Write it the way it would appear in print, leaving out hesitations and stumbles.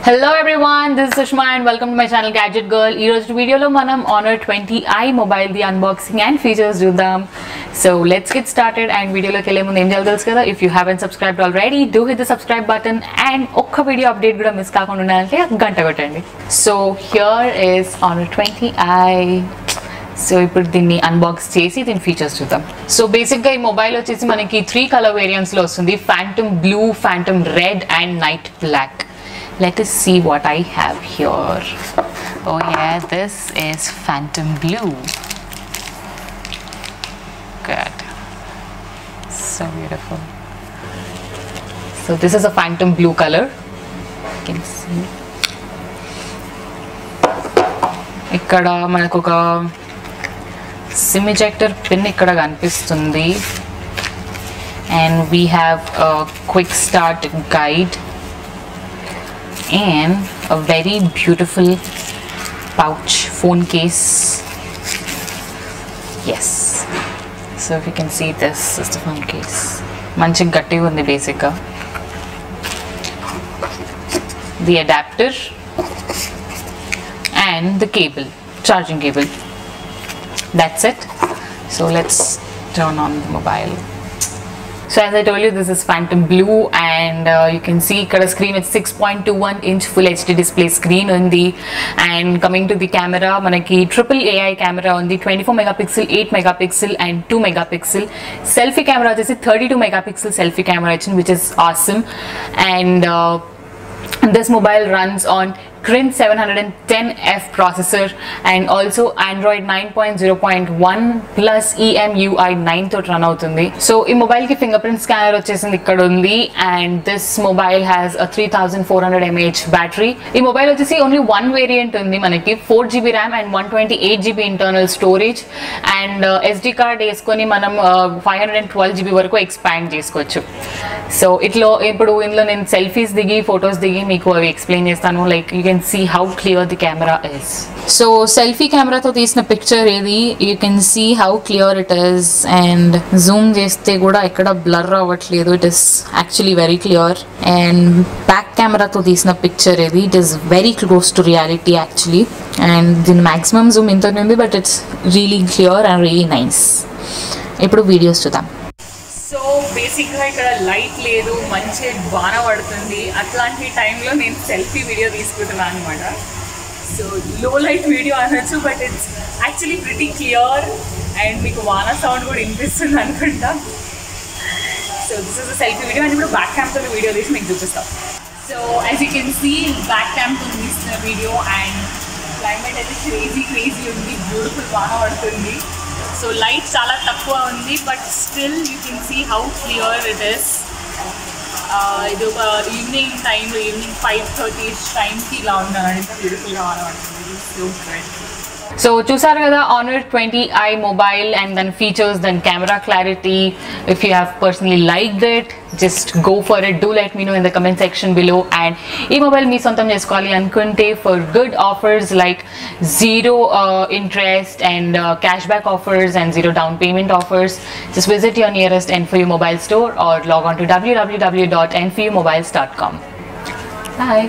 Hello everyone, this is Sushma and welcome to my channel Gadget Girl. Ee roju video lo manam Honor 20i mobile the unboxing and features chudam. So let's get started and video loki elle mundu em cheyalo telusu kada. If you haven't subscribed already, do hit the subscribe button and okka video update kuda miss kaakunda undalante ganta kottandi. So here is Honor 20i. So ఇప్పుడు దీన్ని unbox చేసి దీని features చూద్దాం. So బేసిక్గా ఈ mobile వచ్చేసి మనకి 3 colour వేరియంట్స్లో వస్తుంది. Phantom blue, phantom red and night black. Let us see what I have here. Oh yeah, this is phantom blue. Good. So beautiful. So this is a phantom blue color. You can see. ikkada manaku oka SIM ejector pin ikkada kanipistundi. And we have a quick start guide. And a very beautiful pouch phone case. Yes, so if you can see, this is the phone case. Manchi gatti undi basic ga. The adapter and the cable, charging cable. That's it. So let's turn on the mobile. So as I told you, this is phantom blue and you can see the screen, it's 6.21 inch full HD display screen undi. And coming to the camera, manaki triple AI camera undi, 24 megapixel, 8 megapixel and 2 megapixel. Selfie camera is 32 megapixel selfie camera, which is awesome. And this mobile runs on Kirin 710F processor and also Android 9.0.1 plus EMUI 9 తో run అవుతుంది. So ఈ mobile కి fingerprint scanner వచ్చేసింది ఇక్కడ ఉంది. And this mobile has a 3400 mAh battery. ఈ mobile వచ్చేసి only one variant ఉంది మనకి, 4GB RAM and 128GB internal storage. And SD card వేసుకొని మనం 512GB వరకు ఎక్స్పాండ్ చేసుకోవచ్చు. సో ఇప్పుడు ఇందులో నేను సెల్ఫీస్ దిగి ఫొటోస్ దిగి మీకు అవి ఎక్స్ప్లెయిన్ చేస్తాను. Like you can see how clear the camera is. So selfie camera to తీసిన picture ఏది, you can see how clear it is and zoom చేస్తే కూడా ఎక్కడ blur అవ్వట్లేదు. It is actually very clear. And back camera తో తీసిన picture ఏది, it is very close to reality actually. And the maximum zoom ఇంత ఉంది, but it's really clear and really nice. ఇప్పుడు వీడియోస్ చూద్దాం. సో బేసిక్గా ఇక్కడ లైట్ లేదు, మంచి వాన పడుతుంది. అట్లాంటి టైంలో నేను సెల్ఫీ వీడియో తీసుకుంటున్నాను అనమాట. సో లో లైట్ వీడియో అనొచ్చు, but it's actually pretty clear and మీకు వాన సౌండ్ కూడా వినిపిస్తుంది అనుకుంటా. So this is the selfie video. And ఇప్పుడు బ్యాక్ క్యామ్తో వీడియో తీసి మీకు చూపిస్తాం. So as you can see, back క్యామ్తో తీసిన వీడియో అండ్ క్లైమేట్ అయితే క్రేజీ ఉంది. బ్యూటిఫుల్ వాన పడుతుంది. సో లైట్ చాలా తక్కువ ఉంది, but still you can see how clear it is. ఇది ఒక ఈవినింగ్ టైంలో, ఈవినింగ్ 5:30 టైంకి ఇలా ఉన్నాను. ఎంత బ్యూటిఫుల్గా కనబడుతుంది. So good. సో చూసారు కదా Honor 20i mobile and then features, then camera clarity. If you have personally liked it, just go for it. Do let me know in the comment section below. And ee mobile mee sontam chesukovali anukunte, for good offers like zero interest and cashback offers and zero down payment offers, just visit your nearest NFU mobile store or log on to www.nfumobiles.com. Bye.